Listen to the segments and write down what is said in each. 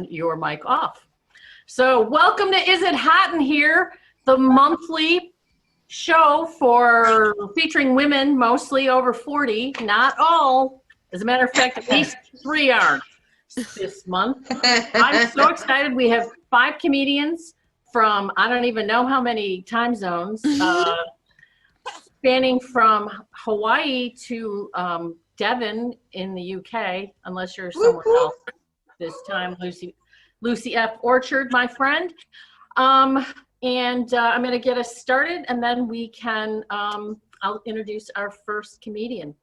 your mic off. So welcome to Is It Hot in Here, the monthly show featuring women, mostly over 40, not all. As a matter of fact, at least 3 are this month. I'm so excited. We have 5 comedians from I don't even know how many time zones, spanning from Hawaii to Devon in the UK, unless you're somewhere else this time, Lucy F. Orchard, my friend. I'm going to get us started, and then we can, I'll introduce our first comedian.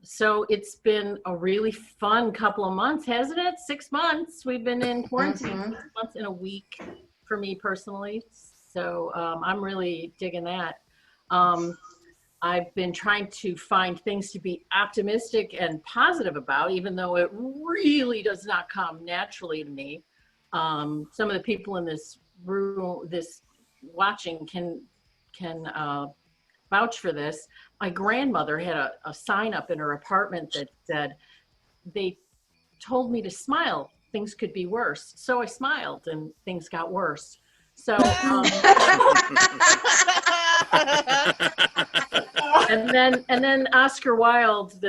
So it's been a really fun couple of months, hasn't it? 6 months. We've been in quarantine 6 months in a week for me personally. So I'm really digging that. I've been trying to find things to be optimistic and positive about, even though it really does not come naturally to me. Some of the people in this room, this watching, can vouch for this. My grandmother had a sign up in her apartment that said, they told me to smile, things could be worse. So I smiled and things got worse. So, and then Oscar Wilde,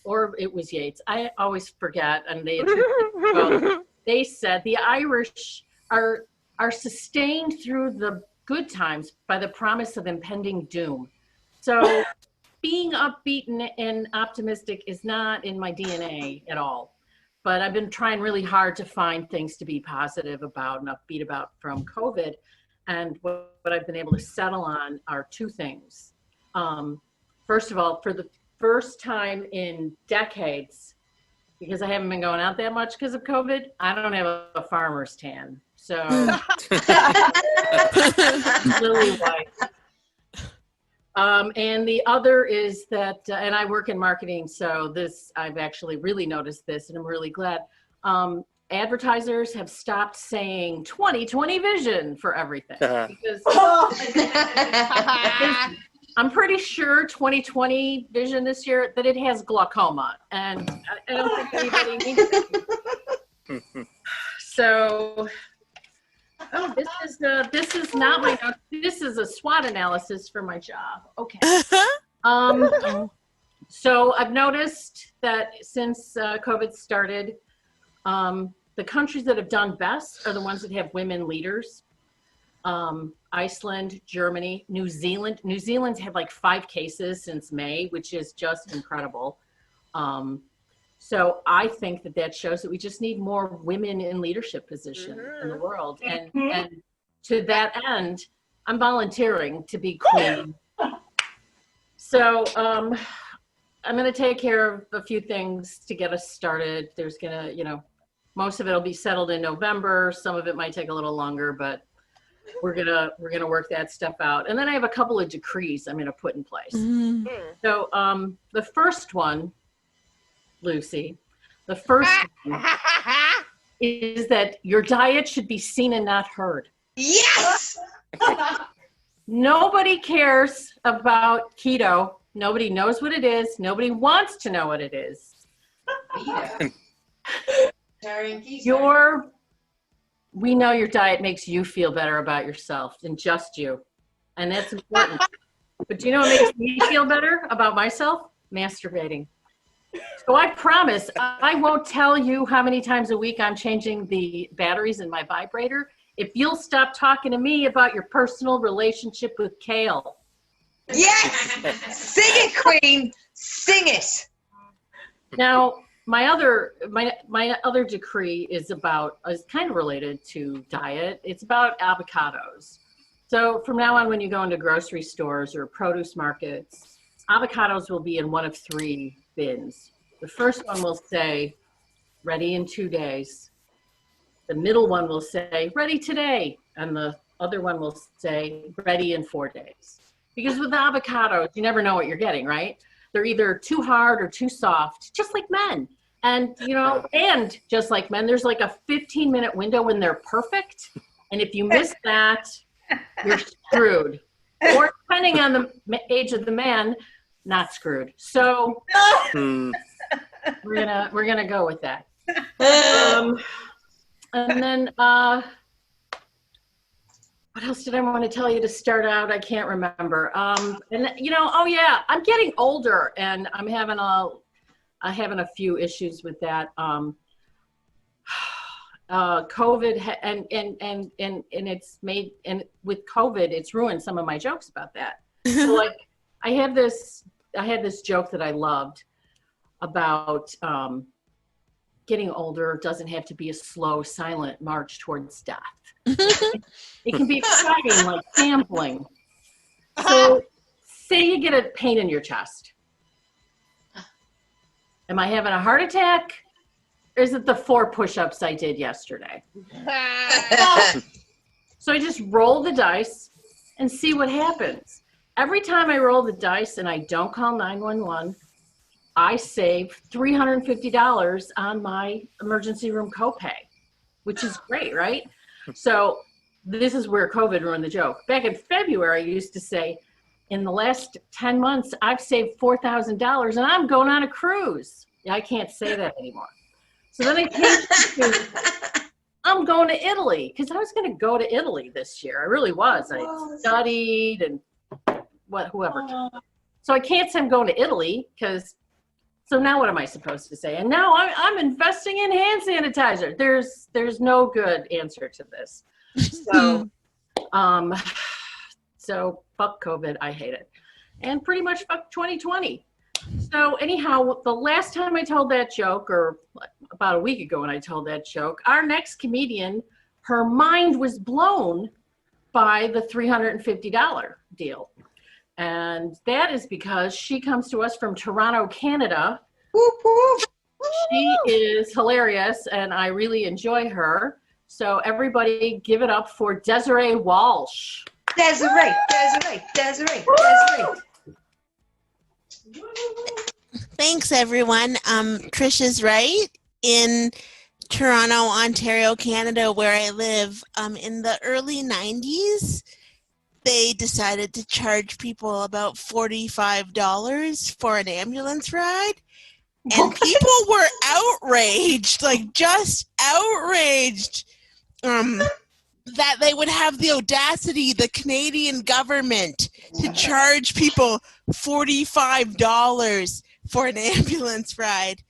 or it was Yeats, I always forget, and they said the Irish are sustained through the good times by the promise of impending doom. So being upbeat and optimistic is not in my DNA at all. But I've been trying really hard to find things to be positive about and upbeat about from COVID. And what I've been able to settle on are 2 things. First of all, for the first time in decades, because I haven't been going out that much because of COVID, I don't have a farmer's tan. So lily white. And the other is that, and I work in marketing, so I've actually really noticed this, and I'm really glad. Advertisers have stopped saying 20/20 vision for everything. Because I'm pretty sure 20/20 vision this year that it has glaucoma, and I don't think anybody needs it. So, this is not my notes. This is a SWOT analysis for my job. Okay. So I've noticed that since COVID started, the countries that have done best are the ones that have women leaders. Iceland, Germany, New Zealand. New Zealand's had like 5 cases since May, which is just incredible. So I think that shows that we just need more women in leadership position in the world. And to that end, I'm volunteering to be queen. So I'm going to take care of a few things to get us started. There's going to, most of it will be settled in November. Some of it might take a little longer, but we're gonna work that stuff out. And then I have a couple of decrees I'm gonna put in place. So the first one, Lucy, the first one is that your diet should be seen and not heard. Yes! Nobody cares about keto. Nobody knows what it is. Nobody wants to know what it is. We know your diet makes you feel better about yourself and just you. And that's important. But do you know what makes me feel better about myself? Masturbating. So I promise I won't tell you how many times a week I'm changing the batteries in my vibrator if you'll stop talking to me about your personal relationship with kale. Yes! Sing it, Queen. Sing it. Now, my other decree is kind of related to diet. It's about avocados. So from now on, when you go into grocery stores or produce markets, avocados will be in one of 3 bins. The first one will say, ready in 2 days. The middle one will say, ready today. And the other one will say, ready in 4 days. Because with avocados, you never know what you're getting, right? They're either too hard or too soft, just like men. And, and just like men, there's like a 15-minute window when they're perfect. And if you miss that, you're screwed. Or depending on the age of the man, not screwed. So we're gonna go with that. And then, what else did I want to tell you to start out? I can't remember. And oh yeah, I'm getting older, and I'm having a few issues with that. COVID and it's made, and with COVID, it's ruined some of my jokes about that. So like, I had this joke that I loved about getting older doesn't have to be a slow, silent march towards death. It can be exciting, like sampling. So say you get a pain in your chest. Am I having a heart attack? Or is it the 4 push-ups I did yesterday? So I just roll the dice and see what happens. Every time I roll the dice and I don't call 911, I save $350 on my emergency room copay, which is great, right? So this is where COVID ruined the joke. Back in February, I used to say, in the last 10 months, I've saved $4,000 and I'm going on a cruise. I can't say that anymore. So then I changed to, I'm going to Italy, because I was going to go to Italy this year. I really was. I studied and whoever. So I can't say I'm going to Italy, because, so now what am I supposed to say? And now I'm investing in hand sanitizer. There's no good answer to this. So, so fuck COVID, I hate it. And pretty much fuck 2020. So anyhow, the last time I told that joke, or about a week ago when I told that joke, our next comedian, her mind was blown by the $350 deal. And that is because she comes to us from Toronto, Canada. Whoop, whoop. She is hilarious, and I really enjoy her. So everybody give it up for Desiree Walsh. Desiree. Thanks, everyone. Trish is right. In Toronto, Ontario, Canada, where I live, in the early 90s, they decided to charge people about $45 for an ambulance ride. And people were outraged, like just outraged, that they would have the audacity, the Canadian government, to charge people $45 for an ambulance ride.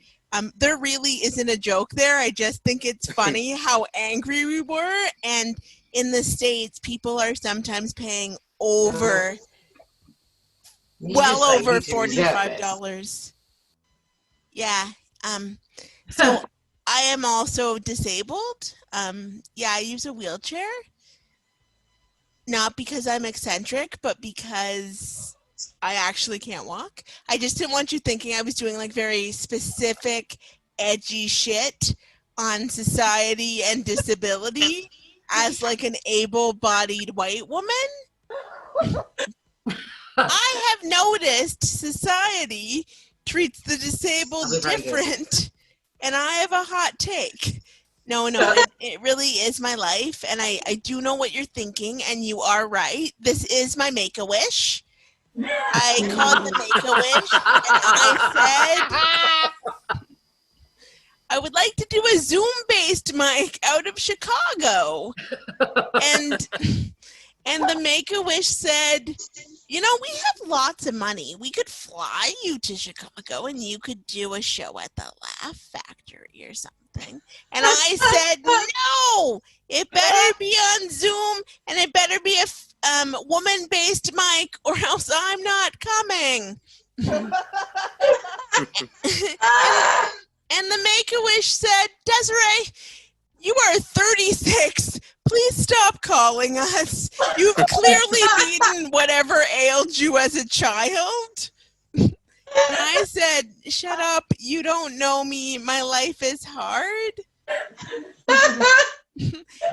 There really isn't a joke there. I just think it's funny how angry we were. And in the States, people are sometimes paying over $45. Yeah. So I am also disabled. I use a wheelchair. Not because I'm eccentric, but because I actually can't walk. I just didn't want you thinking I was doing like very specific, edgy shit on society and disability as like an able-bodied white woman. I have noticed society treats the disabled different, and I have a hot take. No, it really is my life, and I do know what you're thinking, and you are right. This is my Make-A-Wish. I called the Make-A-Wish, and I said I would like to do a Zoom-based mic out of Chicago. And the Make-A-Wish said, we have lots of money. We could fly you to Chicago and you could do a show at the Laugh Factory or something. And I said, no, it better be on Zoom and it better be a woman-based mic or else I'm not coming. And the Make-A-Wish said, Desiree, you are 36. Please stop calling us. You've clearly beaten whatever ailed you as a child. And I said, shut up. You don't know me. My life is hard.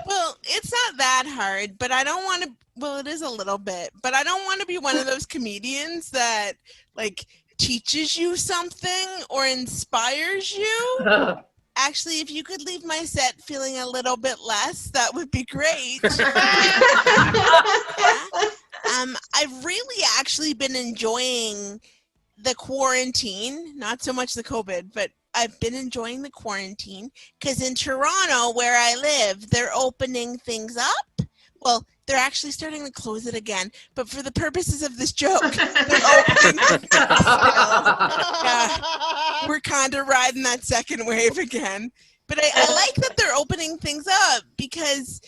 Well, it's not that hard, but I don't want to, well, it is a little bit, but I don't want to be one of those comedians that, like, teaches you something or inspires you. Actually, if you could leave my set feeling a little bit less, that would be great. I've really actually been enjoying the quarantine, not so much the COVID, but I've been enjoying the quarantine because in Toronto, where I live, they're opening things up. Well, they're actually starting to close it again. But for the purposes of this joke, they're opening still. Yeah, we're kind of riding that second wave again. But I like that they're opening things up because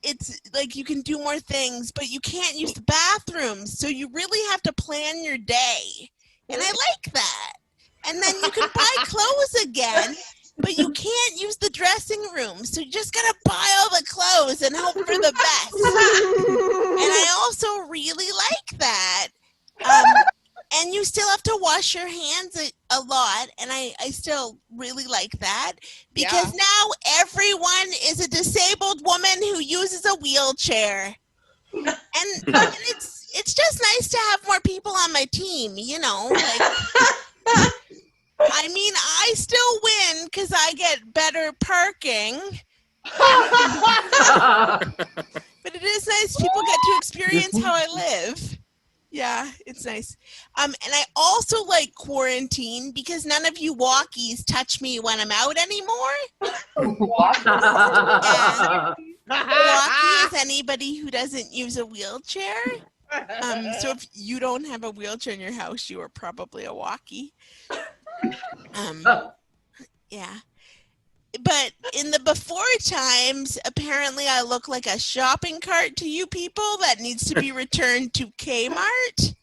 it's like you can do more things, but you can't use the bathrooms. So you really have to plan your day. And I like that. And then you can buy clothes again, but you can't use the dressing room. So you just got to buy all the clothes and hope for the best. And I also really like that. And you still have to wash your hands a lot. And I still really like that because now everyone is a disabled woman who uses a wheelchair. And it's just nice to have more people on my team, you know. Like, I mean, I still win because I get better parking. But it is nice people get to experience how I live. Yeah, it's nice. And I also like quarantine because none of you walkies touch me when I'm out anymore. Walkie is anybody who doesn't use a wheelchair. So if you don't have a wheelchair in your house, you are probably a walkie. Yeah. But in the before times, apparently I look like a shopping cart to you people that needs to be returned to Kmart.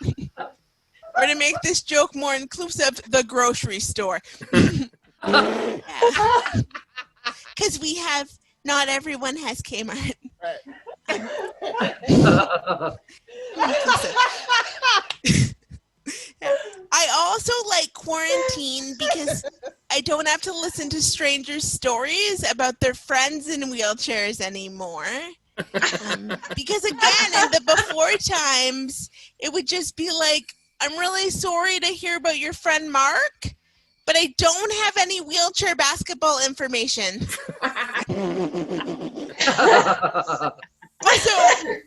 Or to make this joke more inclusive, the grocery store. Because not everyone has Kmart. I also like quarantine because I don't have to listen to strangers' stories about their friends in wheelchairs anymore. Because again, in the before times, it would just be like, I'm really sorry to hear about your friend Mark, but I don't have any wheelchair basketball information. Also,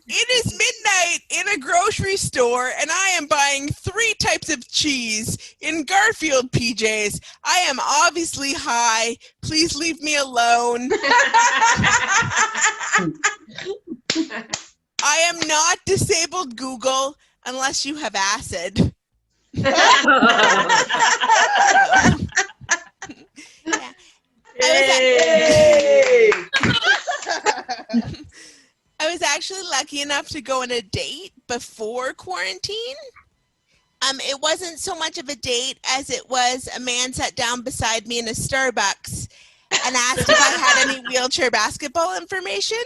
it is midnight in a grocery store, and I am buying 3 types of cheese in Garfield PJs. I am obviously high. Please leave me alone. I am not disabled Google unless you have acid. I was actually lucky enough to go on a date before quarantine. It wasn't so much of a date as it was a man sat down beside me in a Starbucks and asked if I had any wheelchair basketball information.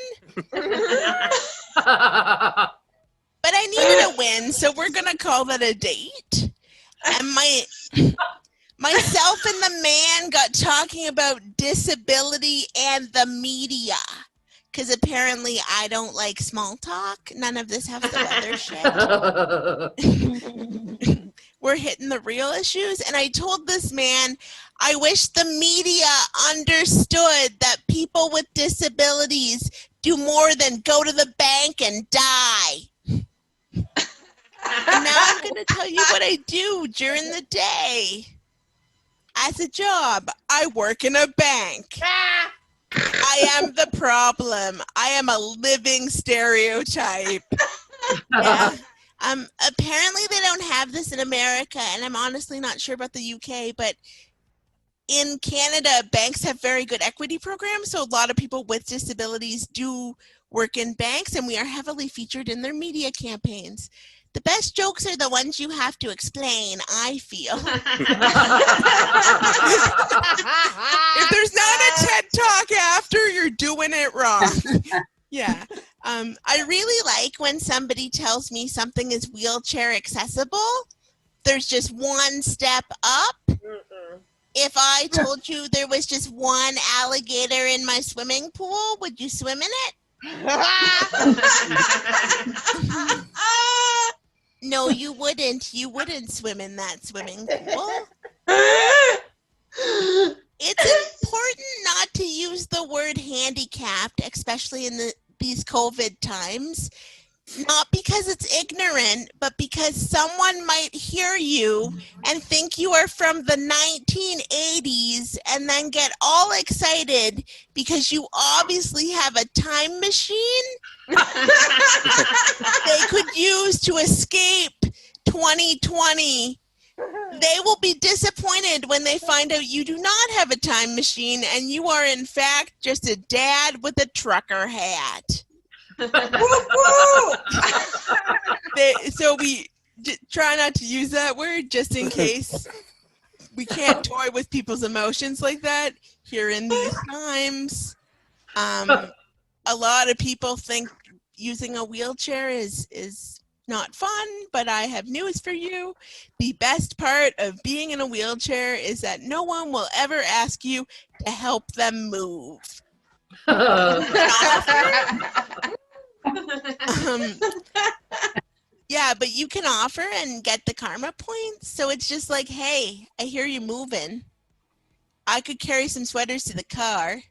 But I needed a win, so we're going to call that a date. And myself and the man got talking about disability and the media. Because apparently I don't like small talk. None of this have the weather shit. We're hitting the real issues. And I told this man, I wish the media understood that people with disabilities do more than go to the bank and die. And now I'm going to tell you what I do during the day. As a job, I work in a bank. I am the problem. I am a living stereotype. Yeah. Apparently they don't have this in America, and I'm honestly not sure about the UK, but in Canada, banks have very good equity programs, so a lot of people with disabilities do work in banks, and we are heavily featured in their media campaigns. The best jokes are the ones you have to explain, I feel. If there's not a TED Talk after, you're doing it wrong. Yeah. I really like when somebody tells me something is wheelchair accessible. There's just one step up. If I told you there was just one alligator in my swimming pool, would you swim in it? No, you wouldn't. You wouldn't swim in that swimming pool. It's important not to use the word handicapped, especially in these COVID times. Not because it's ignorant, but because someone might hear you and think you are from the 1980s and then get all excited because you obviously have a time machine they could use to escape 2020. They will be disappointed when they find out you do not have a time machine and you are in fact just a dad with a trucker hat. So we try not to use that word just in case we can't toy with people's emotions like that here in these times. A lot of people think using a wheelchair is not fun, but I have news for you. The best part of being in a wheelchair is that no one will ever ask you to help them move. Yeah, but you can offer and get the karma points. So it's just like, hey, I hear you moving. I could carry some sweaters to the car.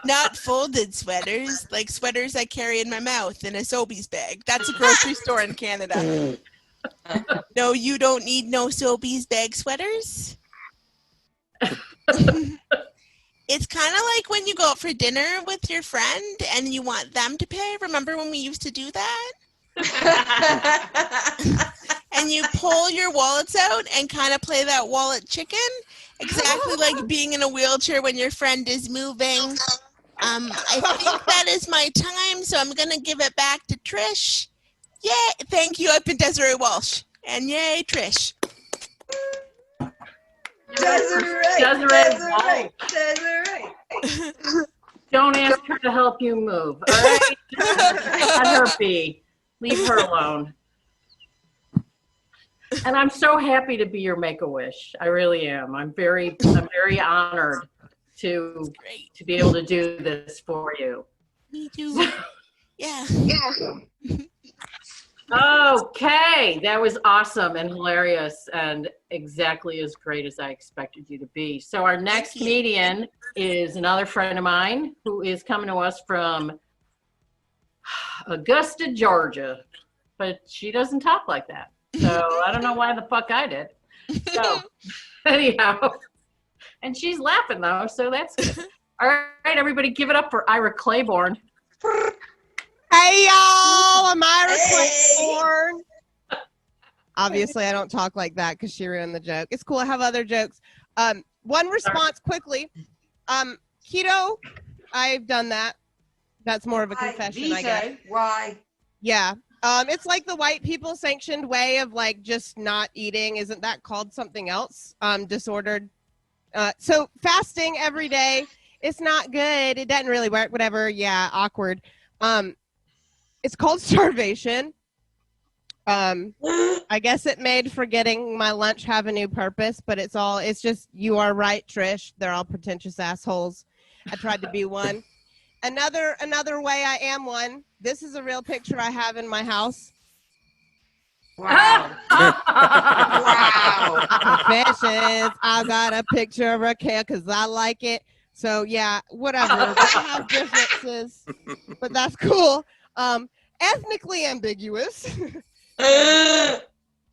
Not folded sweaters, like sweaters I carry in my mouth in a Sobeys bag. That's a grocery store in Canada. No, you don't need no Sobeys bag sweaters. It's kind of like when you go out for dinner with your friend and you want them to pay. Remember when we used to do that? And you pull your wallets out and kind of play that wallet chicken. Exactly like being in a wheelchair when your friend is moving. I think that is my time, so I'm going to give it back to Trish. Yay! Thank you. I've been Desiree Walsh. And yay, Trish. Desiree. Don't ask her to help you move, all right? Let her be. Leave her alone. And I'm so happy to be your Make-A-Wish. I really am. I'm very honored to be able to do this for you. Me too. Yeah. Okay, that was awesome and hilarious and exactly as great as I expected you to be. So our next comedian is another friend of mine who is coming to us from Augusta, Georgia, but she doesn't talk like that. So I don't know why the fuck I did. So anyhow, and she's laughing though, so that's good. All right, everybody give it up for Ira Claybourne. Hey y'all, I'm Ira Claybourne. Obviously, I don't talk like that because she ruined the joke. It's cool. I have other jokes. One response quickly. Keto, I've done that. That's more of a confession, I guess. Why? Yeah. It's like the white people sanctioned way of like just not eating. Isn't that called something else? Disordered. So fasting every day, it's not good. It doesn't really work. Whatever. Yeah, awkward. It's called starvation. I guess it made forgetting my lunch have a new purpose, but it's just, you are right, Trish. They're all pretentious assholes. I tried to be one. Another way I am one. This is a real picture I have in my house. Wow. Wow. Confessions. I got a picture of Raquel because I like it. So yeah, whatever. We have differences, but that's cool. Ethnically ambiguous.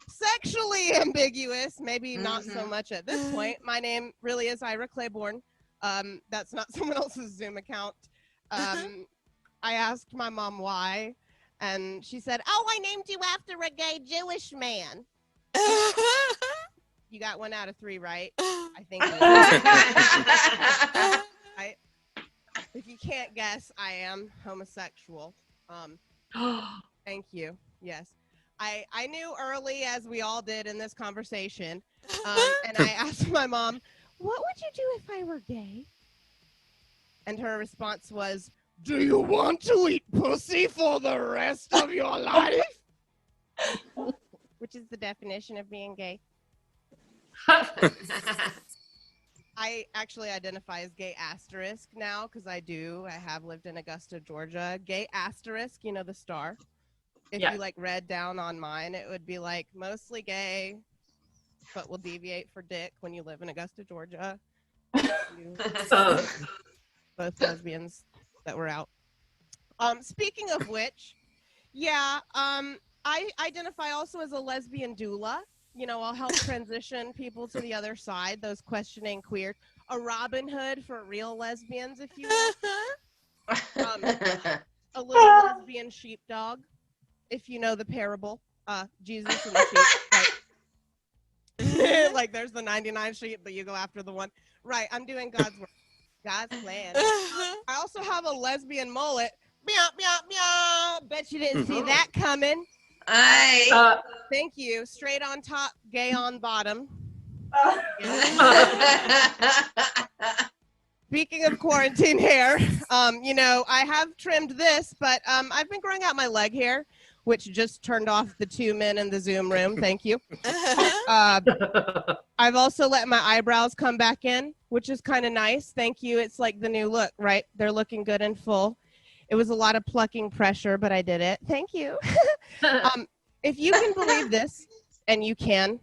Sexually ambiguous. Maybe not so much at this point. My name really is Ira Claybourne. That's not someone else's Zoom account. I asked my mom why, and she said, "Oh, I named you after a gay Jewish man." You got 1 out of 3 right. I think. If you can't guess, I am homosexual. Thank you. Yes. I knew early, as we all did in this conversation, and I asked my mom, "What would you do if I were gay?" And her response was, "Do you want to eat pussy for the rest of your life?" Which is the definition of being gay. I actually identify as gay asterisk now because I have lived in Augusta, Georgia. Gay asterisk, you know, the star. If you like read down on mine, it would be like mostly gay, but will deviate for dick when you live in Augusta, Georgia. Both lesbians. that were out. Speaking of which, yeah, I identify also as a lesbian doula. You know, I'll help transition people to the other side, those questioning queer. A Robin Hood for real lesbians, if you will. A little lesbian sheepdog, if you know the parable. Jesus and the sheep. Like, like there's the 99 sheep, but you go after the one. Right, I'm doing God's work. God's plan. I also have a lesbian mullet. Meow, meow, meow. Bet you didn't see that coming. Thank you. Straight on top, gay on bottom. Speaking of quarantine hair, you know, I have trimmed this, but I've been growing out my leg hair, which just turned off the 2 men in the Zoom room. Thank you. I've also let my eyebrows come back in, which is kind of nice. Thank you. It's like the new look, right? They're looking good and full. It was a lot of plucking pressure, but I did it. Thank you. If you can believe this, and you can,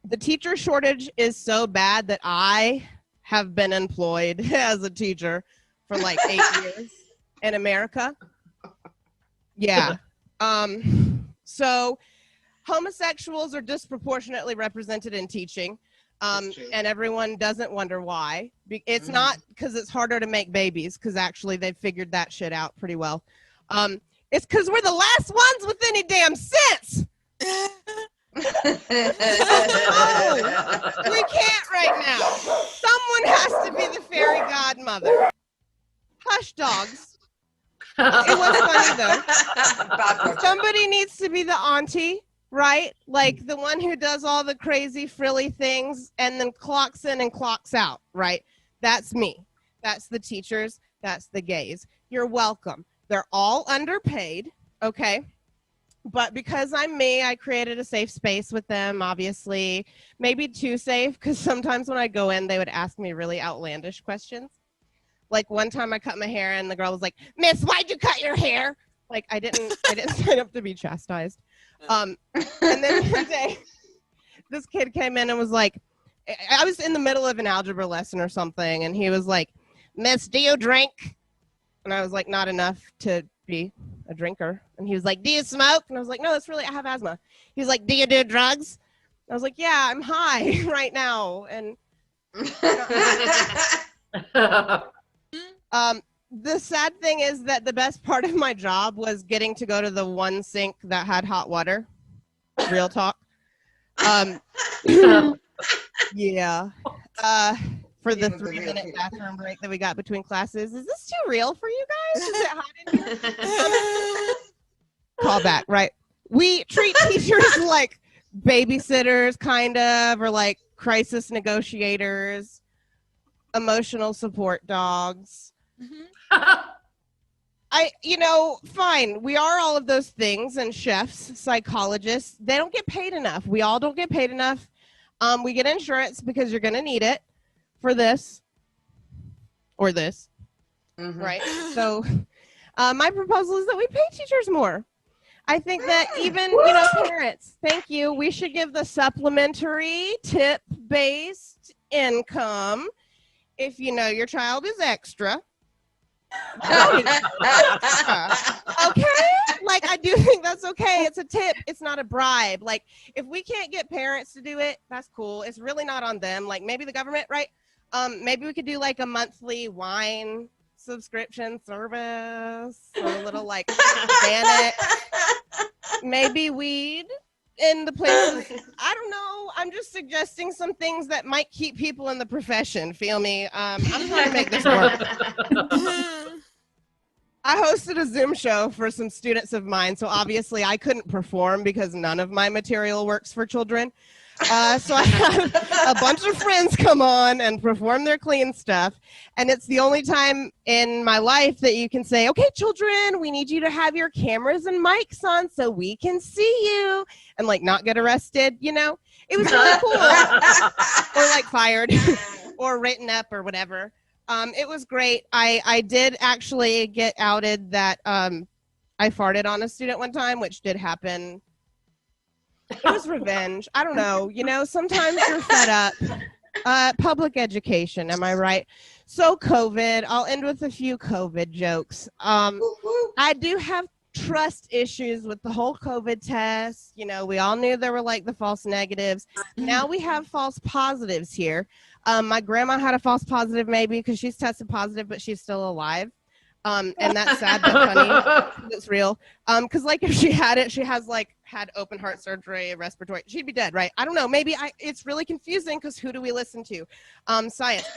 the teacher shortage is so bad that I have been employed as a teacher for like 8 years in America. Yeah. So homosexuals are disproportionately represented in teaching. And everyone doesn't wonder why. It's not because it's harder to make babies, because actually they've figured that shit out pretty well. It's because we're the last ones with any damn sense. We can't right now. Someone has to be the fairy godmother. Hush, dogs. It was funny, though. Somebody needs to be the auntie. Right? Like the one who does all the crazy frilly things and then clocks in and clocks out, right? That's me. That's the teachers. That's the gays. You're welcome. They're all underpaid, okay? But because I'm me, I created a safe space with them, obviously. Maybe too safe, because sometimes when I go in, they would ask me really outlandish questions. Like one time I cut my hair and the girl was like, "Miss, why'd you cut your hair?" Like I didn't sign up to be chastised. And then one day, this kid came in and was like, I was in the middle of an algebra lesson or something, and he was like, "Miss, do you drink?" And I was like, "Not enough to be a drinker." And he was like, "Do you smoke?" And I was like, "No, that's really, I have asthma." He was like, "Do you do drugs?" I was like, "Yeah, I'm high right now." And the sad thing is that the best part of my job was getting to go to the one sink that had hot water. Real talk. Yeah. For the 3-minute bathroom break that we got between classes. Is this too real for you guys? Is it hot in here? Call back, right? We treat teachers like babysitters, kind of, or like crisis negotiators, emotional support dogs. Fine. We are all of those things, and chefs, psychologists, they don't get paid enough. We all don't get paid enough. We get insurance because you're going to need it for this or this, right? So my proposal is that we pay teachers more. I think that even, parents, thank you. We should give the supplementary tip-based income if you know your child is extra. Okay, like I do think that's okay. It's a tip. It's not a bribe. Like if we can't get parents to do it, that's cool. It's really not on them. Like maybe the government, right? Maybe we could do like a monthly wine subscription service or a little like Xanax. Maybe weed in the places. I don't know. I'm just suggesting some things that might keep people in the profession. Feel me? I'm trying to make this work. I hosted a Zoom show for some students of mine, so obviously I couldn't perform because none of my material works for children. So I had a bunch of friends come on and perform their clean stuff. And it's the only time in my life that you can say, "Okay, children, we need you to have your cameras and mics on so we can see you," and like not get arrested, It was really cool. Or like fired or written up or whatever. It was great. I did actually get outed that I farted on a student one time, which did happen. It was revenge. I don't know. Sometimes you're fed up. Public education, am I right? So COVID, I'll end with a few COVID jokes. I do have trust issues with the whole COVID test. You know, we all knew there were like the false negatives. Now we have false positives here. My grandma had a false positive maybe because she's tested positive, but she's still alive. And that's sad but funny. It's real. Because like if she had it, she has like had open heart surgery, respiratory. She'd be dead, right? I don't know. Maybe it's really confusing because who do we listen to? Science.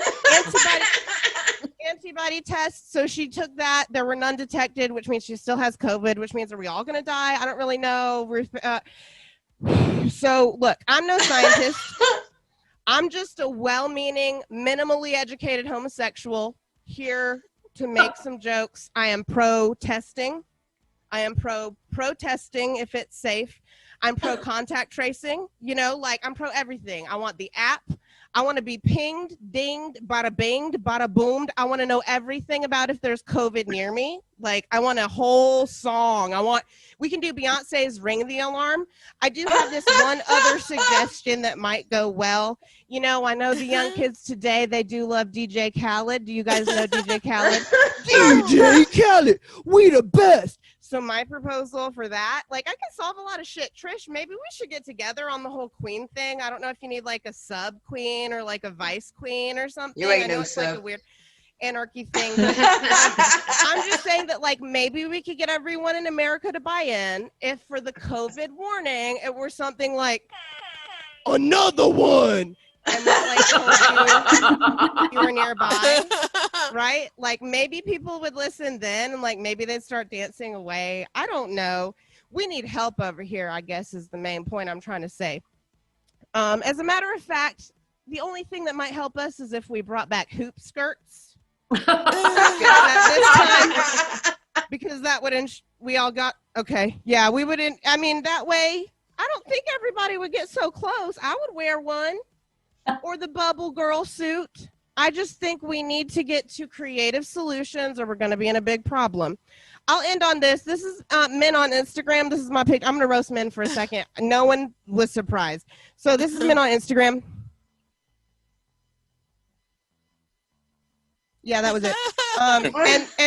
Antibody tests. So she took that. There were none detected, which means she still has COVID, which means are we all going to die? I don't really know. So look, I'm no scientist. I'm just a well-meaning, minimally educated homosexual here to make some jokes. I am pro-testing. I am pro-protesting if it's safe. I'm pro-contact tracing. You know, like I'm pro-everything. I want the app. I want to be pinged, dinged, bada binged, bada boomed. I want to know everything about if there's COVID near me. Like I want a whole song. We can do Beyonce's Ring the Alarm. I do have this one other suggestion that might go well. You know, I know the young kids today, they do love DJ Khaled. Do you guys know DJ Khaled? DJ Khaled, we the best. So my proposal for that, like I can solve a lot of shit. Trish, maybe we should get together on the whole queen thing. I don't know if you need like a sub queen or like a vice queen or something. You ain't I know no it's sub. like a weird anarchy thing. But I'm just saying that like maybe we could get everyone in America to buy in if for the COVID warning it were something like another one. And that like told you were nearby, right? Like maybe people would listen then and like maybe they'd start dancing away. I don't know. We need help over here, I guess is the main point I'm trying to say. As a matter of fact, the only thing that might help us is if we brought back hoop skirts. At this time, because that would we all got okay. Yeah, we wouldn't. I mean, that way, I don't think everybody would get so close. I would wear one. Or the bubble girl suit. I just think we need to get to creative solutions or we're going to be in a big problem. I'll end on this. This is men on Instagram. This is my pick. I'm going to roast men for a second. No one was surprised. So this is men on Instagram. Yeah, that was it. And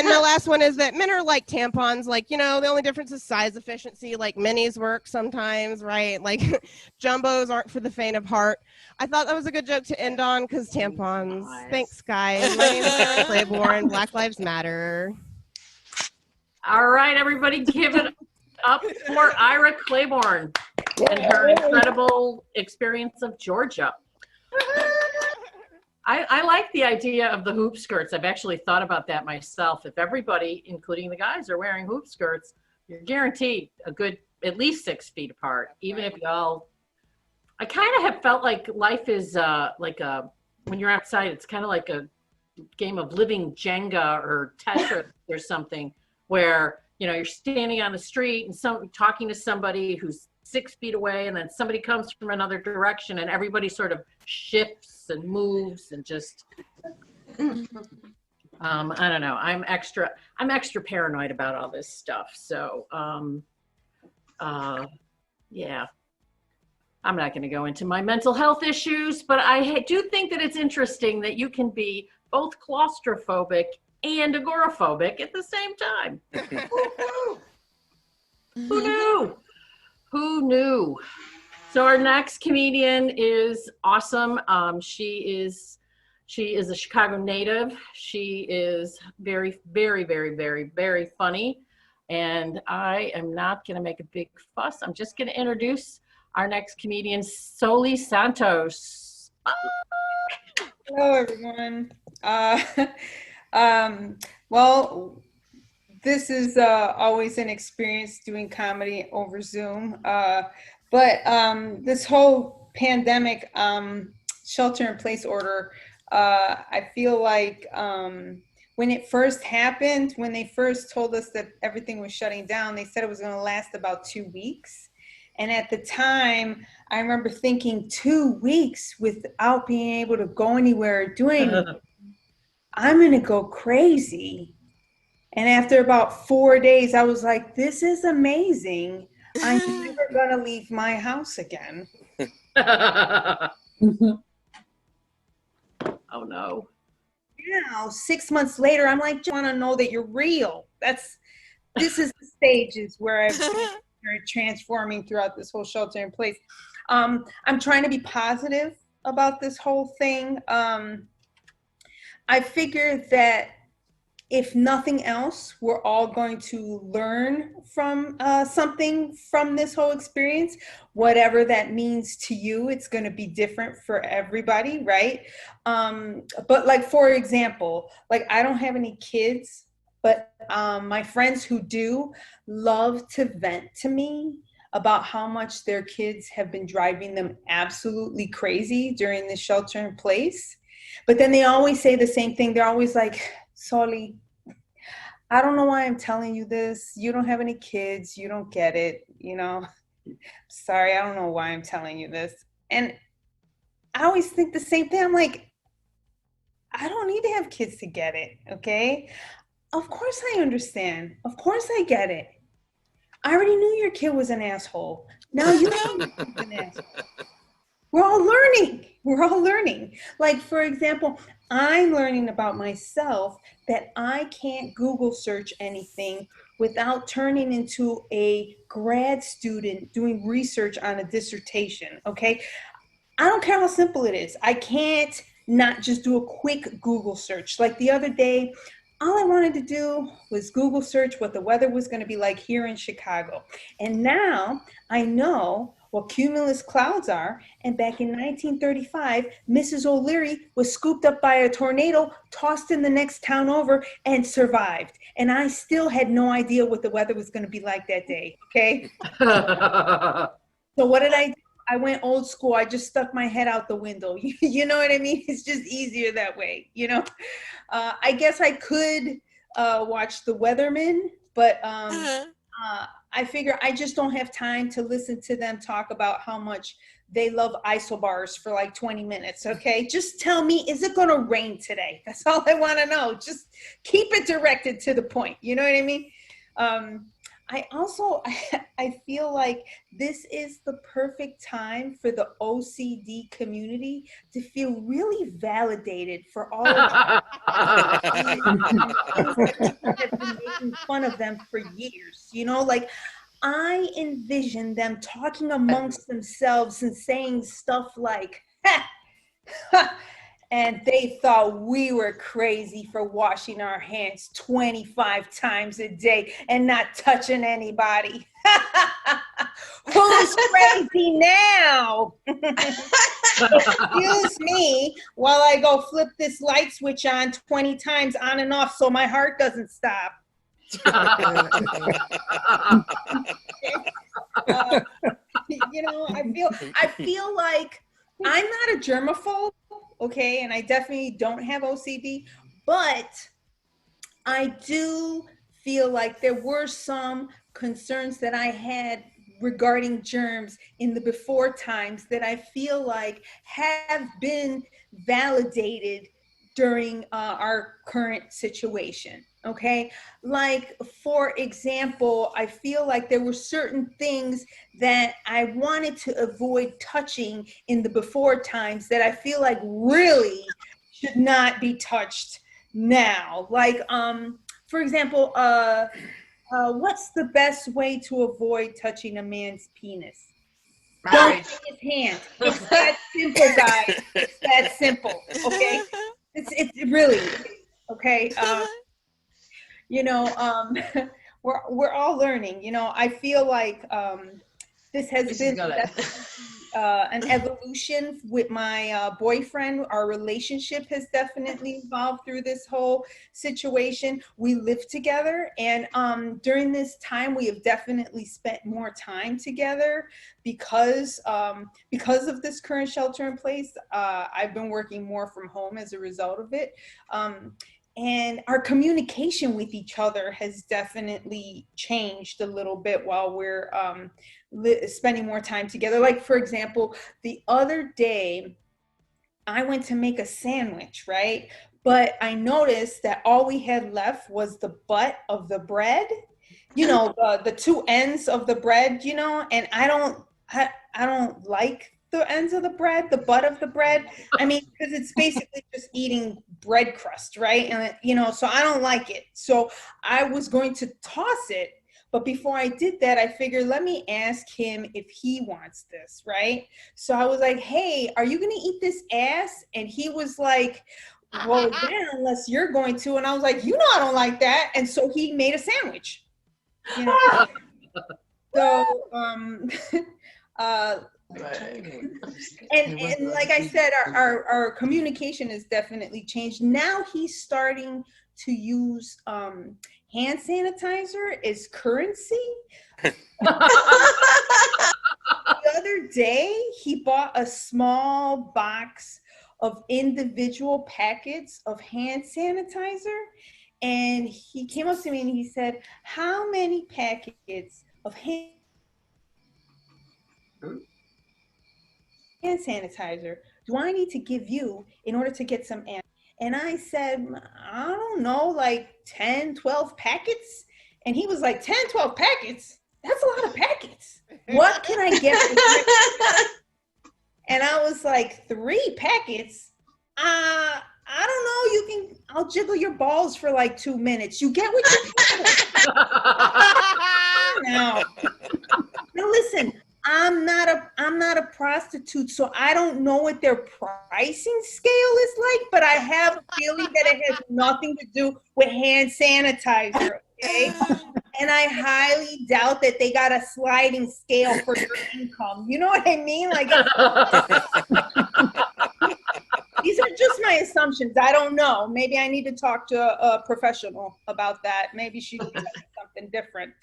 the last one is that men are like tampons. Like, you know, the only difference is size efficiency. Like minis work sometimes, right? Like jumbos aren't for the faint of heart. I thought that was a good joke to end on because tampons. Nice. Thanks, guys. My name is Ira Claybourne. Black Lives Matter. All right, everybody, give it up for Ira Claybourne and her incredible experience of Georgia. I like the idea of the hoop skirts. I've actually thought about that myself. If everybody, including the guys, are wearing hoop skirts, you're guaranteed a good at least 6 feet apart. Even if y'all, I kind of have felt like life is when you're outside, it's kind of like a game of living Jenga or Tetris or something, where you know you're standing on the street and talking to somebody who's 6 feet away, and then somebody comes from another direction, and everybody sort of shifts and moves and just I don't know. I'm extra paranoid about all this stuff. So yeah, I'm not going to go into my mental health issues, but I do think that it's interesting that you can be both claustrophobic and agoraphobic at the same time. Who knew? Who knew? So our next comedian is awesome. She is a Chicago native. She is very, very, very, very, very funny. And I am not going to make a big fuss. I'm just going to introduce our next comedian, Soli Santos. Hello, everyone. Well, this is always an experience doing comedy over Zoom. But this whole pandemic shelter-in-place order, I feel like when it first happened, when they first told us that everything was shutting down, they said it was going to last about 2 weeks. And at the time, I remember thinking 2 weeks without being able to go anywhere, I'm going to go crazy. And after about 4 days, I was like, this is amazing. I'm never going to leave my house again. Oh, no. now, 6 months later, I'm like, I want to know that you're real. This is the stages where I've been transforming throughout this whole shelter in place. I'm trying to be positive about this whole thing. I figure that if nothing else, we're all going to learn from something from this whole experience, whatever that means to you. It's going to be different for everybody, right? But like, for example, like I don't have any kids, but my friends who do love to vent to me about how much their kids have been driving them absolutely crazy during the shelter in place. But then they always say the same thing. They're always like, Soli, I don't know why I'm telling you this. You don't have any kids. You don't get it. You know, sorry, I don't know why I'm telling you this. And I always think the same thing. I'm like, I don't need to have kids to get it. Okay. Of course I understand. Of course I get it. I already knew your kid was an asshole. Now you know he's an asshole. We're all learning. We're all learning. Like, for example, I'm learning about myself that I can't Google search anything without turning into a grad student doing research on a dissertation, okay? I don't care how simple it is. I can't not just do a quick Google search. Like the other day, all I wanted to do was Google search what the weather was going to be like here in Chicago. And now I know what cumulus clouds are. And back in 1935, Mrs. O'Leary was scooped up by a tornado, tossed in the next town over, and survived. And I still had no idea what the weather was going to be like that day, okay? So what did I do? I went old school. I just stuck my head out the window. You know what I mean? It's just easier that way, you know? I guess I could watch the weathermen, but I figure I just don't have time to listen to them talk about how much they love isobars for like 20 minutes, okay? Just tell me, is it gonna rain today? That's all I wanna know. Just keep it directed to the point, you know what I mean? I feel like this is the perfect time for the OCD community to feel really validated for all of that have been making fun of them for years. You know, like I envision them talking amongst themselves and saying stuff like, and they thought we were crazy for washing our hands 25 times a day and not touching anybody. Who's crazy now? Excuse me while I go flip this light switch on 20 times on and off so my heart doesn't stop. You know, I feel like I'm not a germaphobe. Okay, and I definitely don't have OCD, but I do feel like there were some concerns that I had regarding germs in the before times that I feel like have been validated during our current situation. Okay, like for example, I feel like there were certain things that I wanted to avoid touching in the before times that I feel like really should not be touched now. Like, for example, what's the best way to avoid touching a man's penis? Don't take his hand. It's that simple, guys. It's that simple. Okay, it's really okay. You know, we're all learning. You know, I feel like this has been an evolution with my boyfriend. Our relationship has definitely evolved through this whole situation. We live together, and during this time, we have definitely spent more time together because of this current shelter in place. I've been working more from home as a result of it. And our communication with each other has definitely changed a little bit while we're spending more time together. Like, for example, the other day, I went to make a sandwich, right? But I noticed that all we had left was the butt of the bread, you know, the two ends of the bread, you know, and I don't like the ends of the bread, the butt of the bread. I mean, because it's basically just eating bread crust, right? And so I don't like it. So I was going to toss it, but before I did that, I figured, let me ask him if he wants this, right? So I was like, hey, are you gonna eat this ass? And he was like, well, yeah, unless you're going to. And I was like, I don't like that. And so he made a sandwich. So and like I said, our communication has definitely changed. Now he's starting to use hand sanitizer as currency. The other day, he bought a small box of individual packets of hand sanitizer. And he came up to me and he said, how many packets of hand sanitizer do I need to give you in order to get some answers? And I said, I don't know, like 10, 12 packets. And he was like, 10, 12 packets? That's a lot of packets. What can I get? And I was like, 3 packets? I don't know. I'll jiggle your balls for like 2 minutes. You get what you get. Now listen, I'm not a prostitute, so I don't know what their pricing scale is like, but I have a feeling that it has nothing to do with hand sanitizer, okay? And I highly doubt that they got a sliding scale for your income. You know what I mean? Like, these are just my assumptions. I don't know. Maybe I need to talk to a professional about that. Maybe she can tell me something different.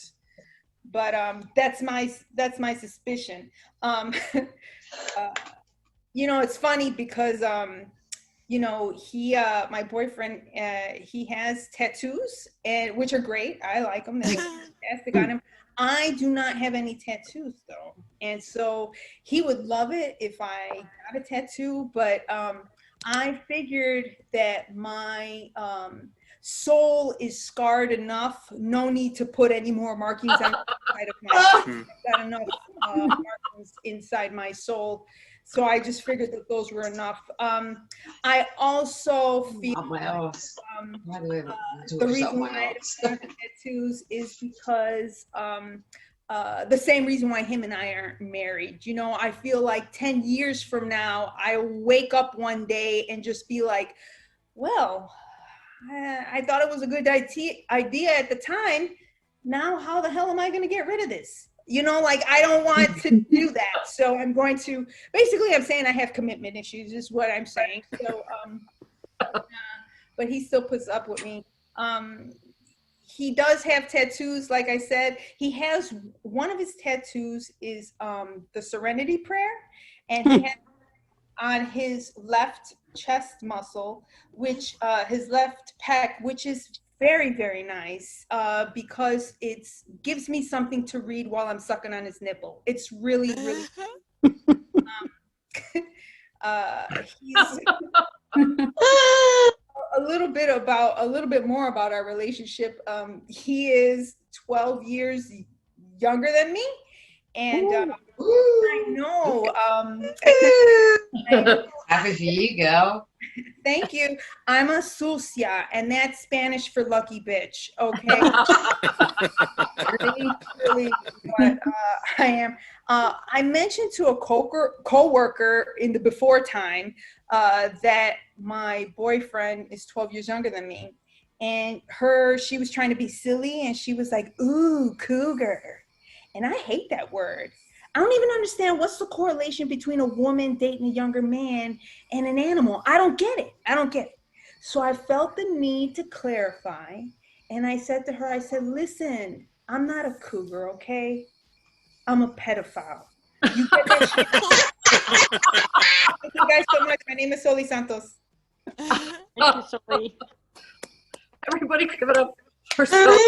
But that's my suspicion. It's funny because my boyfriend, he has tattoos, which are great. I like them. They're fantastic on him. I do not have any tattoos though, and so he would love it if I got a tattoo. But I figured that my soul is scarred enough. No need to put any more markings on the side of my I've got enough markings inside my soul. So I just figured that those were enough. I also feel the reason why I have tattoos is because the same reason why him and I aren't married. I feel like 10 years from now, I wake up one day and just be like, well, I thought it was a good idea at the time. Now, how the hell am I going to get rid of this? I don't want to do that. So I'm going to, basically I'm saying I have commitment issues is what I'm saying. So, but he still puts up with me. He does have tattoos. Like I said, he has, one of his tattoos is the Serenity Prayer. And he has on his left chest muscle, which his left pec, which is very, very nice because it gives me something to read while I'm sucking on his nipple. It's really, really he's a little bit more about our relationship. He is 12 years younger than me, and I know. Happy for you, girl. Thank you. I'm a sucia, and that's Spanish for lucky bitch. Okay. really what I am. I mentioned to a co-worker in the before time that my boyfriend is 12 years younger than me, and she was trying to be silly, and she was like, "Ooh, cougar," and I hate that word. I don't even understand what's the correlation between a woman dating a younger man and an animal. I don't get it. So I felt the need to clarify. And I said to her, listen, I'm not a cougar, okay? I'm a pedophile. You get that shit? Thank you guys so much. My name is Soli Santos. Thank you, Soli. Everybody give it up for Soli.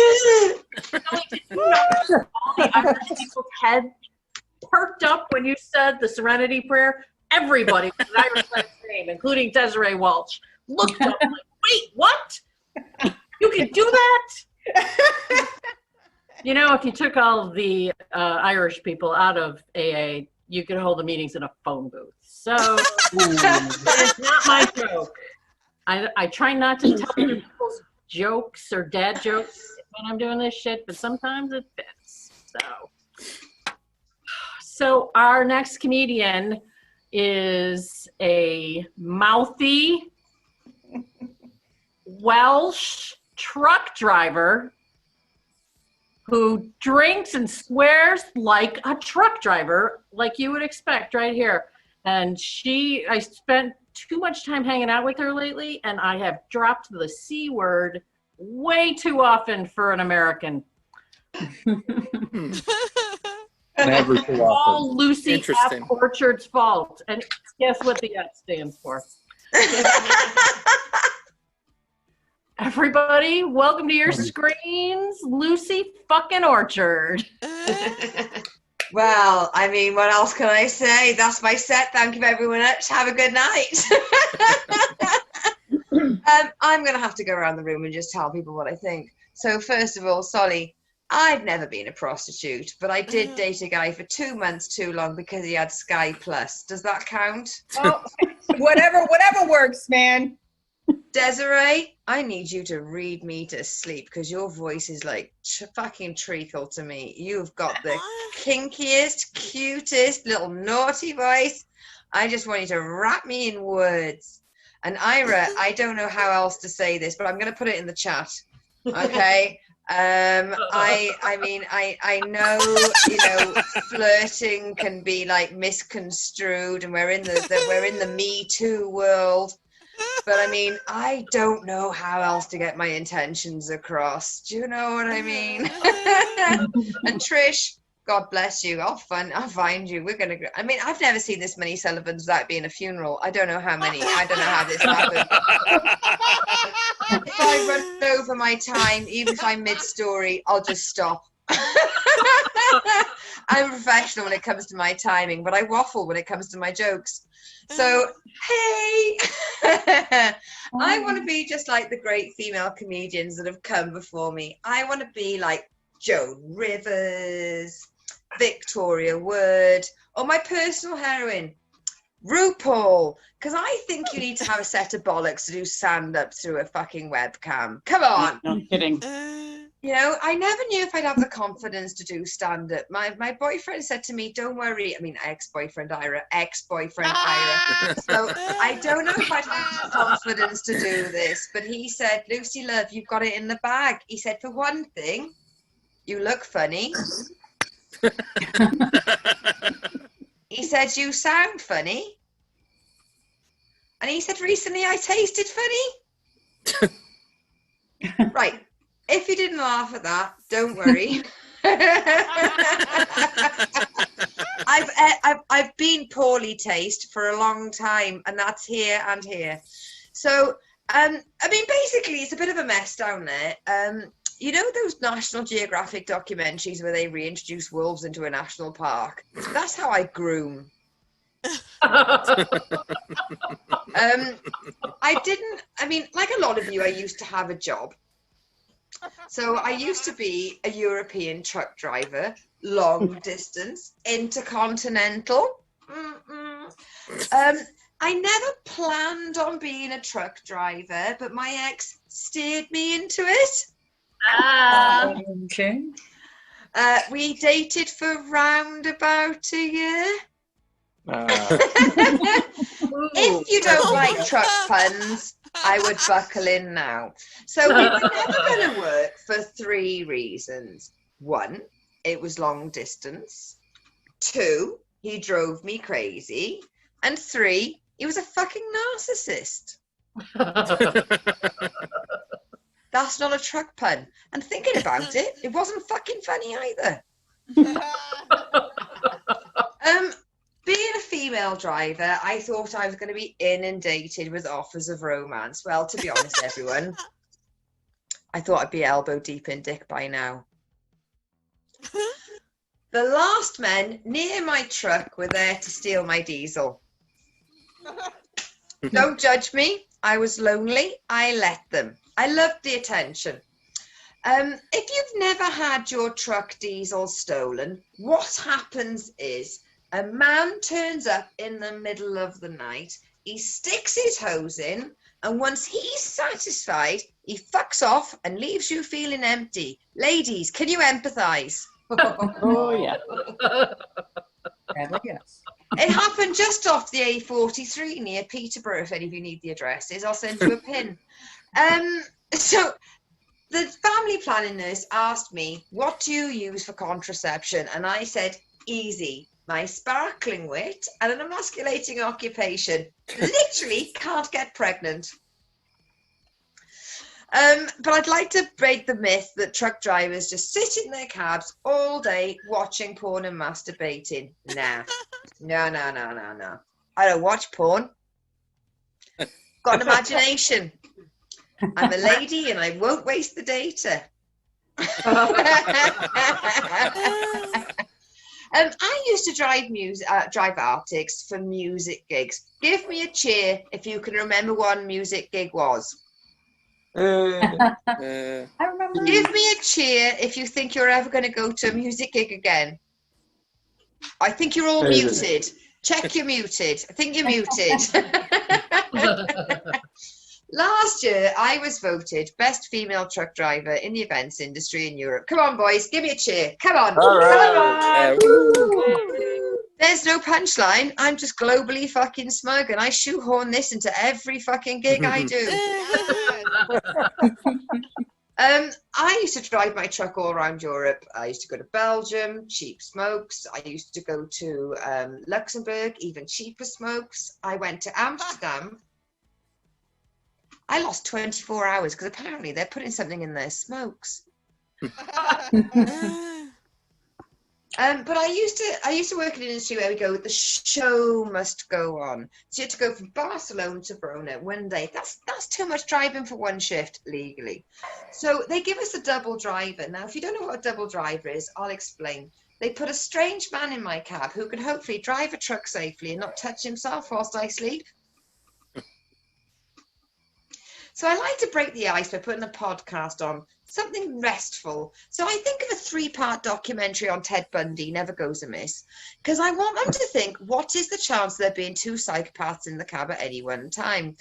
Soli, did you know all the Irish people's head perked up when you said the Serenity Prayer? Everybody with an Irish last name, including Desiree Walsh, looked up like, wait, what? You can do that? If you took all of the Irish people out of AA, you could hold the meetings in a phone booth. So it's not my joke. I try not to tell people's jokes or dad jokes when I'm doing this shit, but sometimes it fits. So our next comedian is a mouthy Welsh truck driver who drinks and swears like a truck driver, like you would expect right here. And I spent too much time hanging out with her lately, and I have dropped the C word way too often for an American. Never too often. All Lucy F. Interesting. Orchard's fault. And guess what the F stands for? Everybody, welcome to your screens, Lucy fucking Orchard. Well, I mean, what else can I say? That's my set. Thank you very much. Have a good night. I'm going to have to go around the room and just tell people what I think. So first of all, Soli, I've never been a prostitute, but I did date a guy for 2 months too long because he had Sky Plus. Does that count? Oh, whatever works, man. Desiree, I need you to read me to sleep because your voice is like fucking treacle to me. You've got the kinkiest, cutest little naughty voice. I just want you to wrap me in words. And Ira, I don't know how else to say this, but I'm going to put it in the chat. Okay. I mean, I know, flirting can be like misconstrued, and we're in the Me Too world. But I mean, I don't know how else to get my intentions across. Do you know what I mean? And Trish, God bless you. I'll find you. We're gonna. I mean, I've never seen this many Sullivans without being a funeral. I don't know how many. I don't know how this happened. If I run over my time, even if I'm mid-story, I'll just stop. I'm a professional when it comes to my timing, but I waffle when it comes to my jokes. So, hey, I want to be just like the great female comedians that have come before me. I want to be like Joan Rivers, Victoria Wood, or my personal heroine, RuPaul, because I think you need to have a set of bollocks to do stand-up through a fucking webcam. Come on. No kidding. I never knew if I'd have the confidence to do stand-up. My boyfriend said to me, don't worry. I mean, ex-boyfriend Ira. So I don't know if I'd have the confidence to do this, but he said, Lucy, love, you've got it in the bag. He said, for one thing, you look funny. He said, you sound funny. And he said, recently I tasted funny. Right. If you didn't laugh at that, don't worry. I've been poorly taste for a long time, and that's here and here. So, I mean, basically, it's a bit of a mess down there. You know those National Geographic documentaries where they reintroduce wolves into a national park? That's how I groom. I mean, like a lot of you, I used to have a job. So I used to be a European truck driver, long distance, intercontinental. I never planned on being a truck driver, but my ex steered me into it. Okay. We dated for round about a year. If you don't like truck puns, I would buckle in now. So we were never going to work for 3 reasons. 1, it was long distance. 2, he drove me crazy. And 3, he was a fucking narcissist. That's not a truck pun. And thinking about it, it wasn't fucking funny either. Being a female driver, I thought I was going to be inundated with offers of romance. Well, to be honest, everyone, I thought I'd be elbow deep in dick by now. The last men near my truck were there to steal my diesel. Don't judge me. I was lonely. I let them. I loved the attention. If you've never had your truck diesel stolen, what happens is A man turns up in the middle of the night. He sticks his hose in, and once he's satisfied, he fucks off and leaves you feeling empty. Ladies, can you empathize? Oh, yeah. Yes. It happened just off the A43 near Peterborough. If any of you need the addresses, I'll send you a pin. So the family planning nurse asked me, what do you use for contraception? And I said, easy. My sparkling wit and an emasculating occupation. Literally can't get pregnant. But I'd like to break the myth that truck drivers just sit in their cabs all day watching porn and masturbating. Nah. No. I don't watch porn. Got an imagination. I'm a lady and I won't waste the data. I used to drive Arctics for music gigs. Give me a cheer if you can remember what a music gig was. I remember. Give me a cheer if you think you're ever going to go to a music gig again. I think you're all muted. Check you're muted. I think you're muted. Last year, I was voted best female truck driver in the events industry in Europe. Come on, boys, give me a cheer. Come on. All right. Come on. There's no punchline. I'm just globally fucking smug, and I shoehorn this into every fucking gig I do. I used to drive my truck all around Europe. I used to go to Belgium, cheap smokes. I used to go to Luxembourg, even cheaper smokes. I went to Amsterdam. I lost 24 hours because apparently they're putting something in their smokes. But I used to work in an industry where we go, the show must go on. So you had to go from Barcelona to Verona one day. That's too much driving for one shift legally. So they give us a double driver. Now, if you don't know what a double driver is, I'll explain. They put a strange man in my cab who can hopefully drive a truck safely and not touch himself whilst I sleep. So I like to break the ice by putting a podcast on, something restful. So I think of a 3-part documentary on Ted Bundy, never goes amiss, because I want them to think, what is the chance of there being 2 psychopaths in the cab at any one time?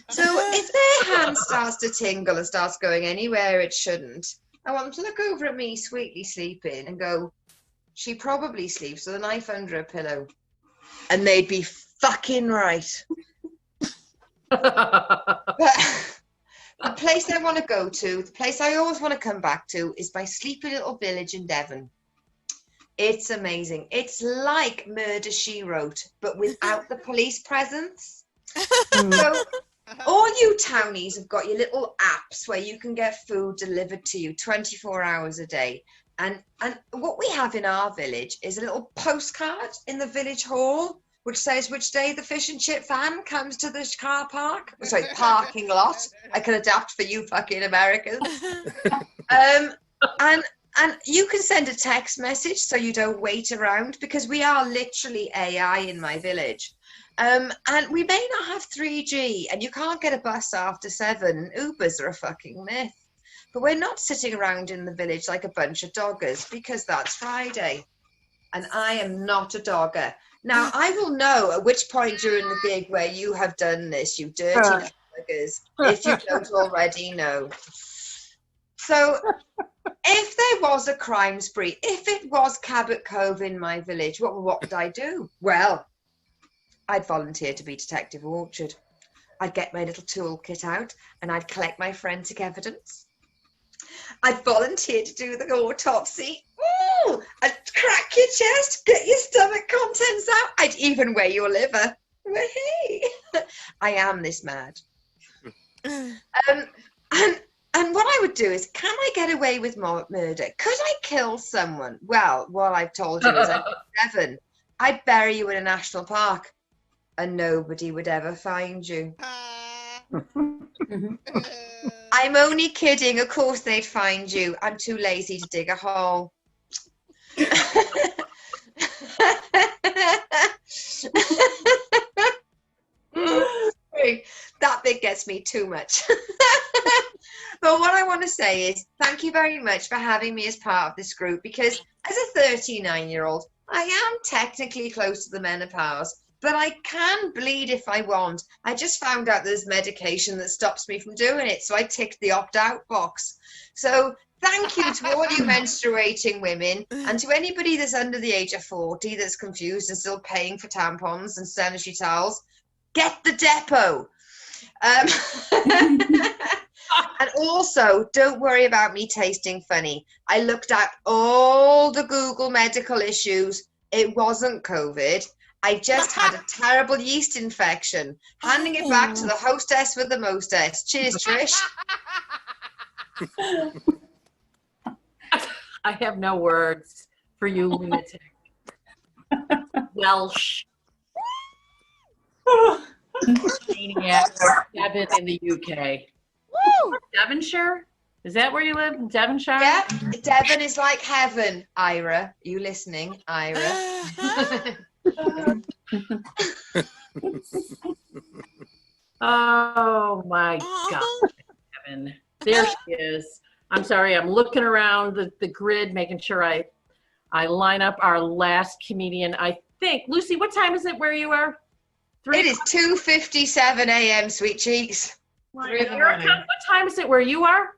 So if their hand starts to tingle and starts going anywhere it shouldn't, I want them to look over at me sweetly sleeping and go, she probably sleeps with a knife under a pillow. And they'd be fucking right. The place I want to go to, the place I always want to come back to, is my sleepy little village in Devon. It's amazing. It's like Murder, She Wrote, but without the police presence. So all you townies have got your little apps where you can get food delivered to you 24 hours a day. And what we have in our village is a little postcard in the village hall which says which day the fish and chip van comes to the car park. Sorry, parking lot. I can adapt for you fucking Americans. And you can send a text message so you don't wait around, because we are literally AI in my village. And we may not have 3G, and you can't get a bus after 7. Ubers are a fucking myth. But we're not sitting around in the village like a bunch of doggers, because that's Friday. And I am not a dogger. Now, I will know at which point during the gig where you have done this, you dirty buggers, if you don't already know. So, if there was a crime spree, if it was Cabot Cove in my village, what would I do? Well, I'd volunteer to be Detective Orchard. I'd get my little toolkit out and I'd collect my forensic evidence. I'd volunteer to do the autopsy. Ooh, I'd crack your chest, get your stomach contents out. I'd even weigh your liver. Hey, I am this mad. And what I would do is, can I get away with murder? Could I kill someone? Well, what I've told you is I'm 7. I'd bury you in a national park and nobody would ever find you. I'm only kidding. Of course they'd find you. I'm too lazy to dig a hole. That bit gets me too much. But what I want to say is thank you very much for having me as part of this group, because as a 39-year-old, I am technically close to the menopause, but I can bleed if I want. I just found out there's medication that stops me from doing it, so I ticked the opt-out box. So thank you to all you menstruating women, and to anybody that's under the age of 40 that's confused and still paying for tampons and sanitary towels. Get the depot. And also, don't worry about me tasting funny. I looked at all the Google medical issues. It wasn't COVID. I just had a terrible yeast infection. Handing it back to the hostess with the mostess. Cheers, Trish. I have no words for you, lunatic. Welsh. Maniac. Devon in the UK. Woo! Devonshire? Is that where you live? Devonshire? Yeah, Devon is like heaven. Ira, you listening? Ira. Oh my God, Devon. There she is. I'm sorry, I'm looking around the grid, making sure I line up our last comedian. I think, Lucy, what time is it where you are? It is 2:57 a.m., sweet cheeks. Erica, what time is it where you are?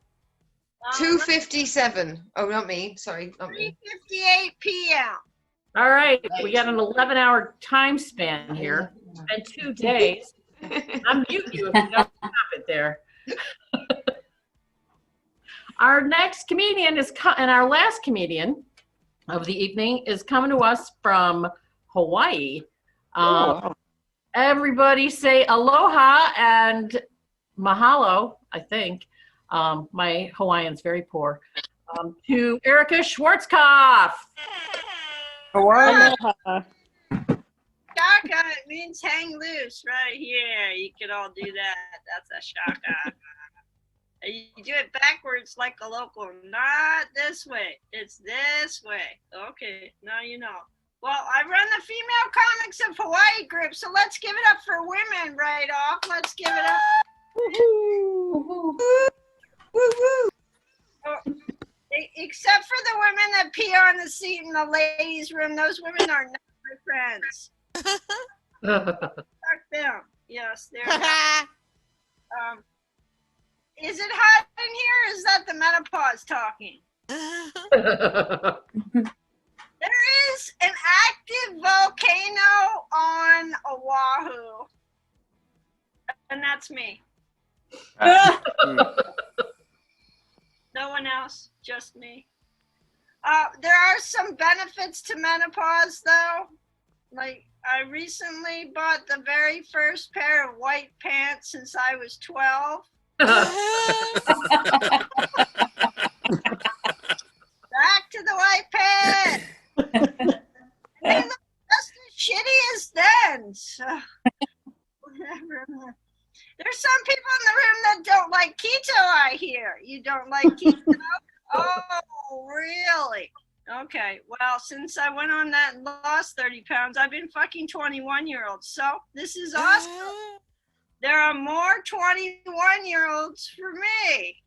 2:57. Oh, not me. Sorry, not me. 3:58 p.m. All right, we got an 11-hour time span here and 2 days. I'll mute you if you don't stop it there. Our next comedian and our last comedian of the evening is coming to us from Hawaii. wow. Everybody say aloha and mahalo, I think. My Hawaiian's very poor. To Erica Schwarzkopf. Hawaii. Shaka, it means hang loose right here. You could all do that. That's a shaka. You do it backwards like a local. Not this way. It's this way. Okay, now you know. Well, I run the Female Comics of Hawaii group, so let's give it up for women right off. Let's give it up. Woo-hoo. Woo-hoo. Oh, except for the women that pee on the seat in the ladies' room. Those women are not my friends. Fuck them. Yes, they're not. Is it hot in here? Is that the menopause talking? There is an active volcano on Oahu. And that's me. No one else, just me. There are some benefits to menopause, though. Like, I recently bought the very first pair of white pants since I was 12. Back to the white pants. They look just as shitty as then. So, whatever. There's some people in the room that don't like keto, I hear. You don't like keto? Oh, really? Okay. Well, since I went on that and lost 30 pounds, I've been fucking 21-year-olds. So this is awesome. There are more 21-year-olds for me.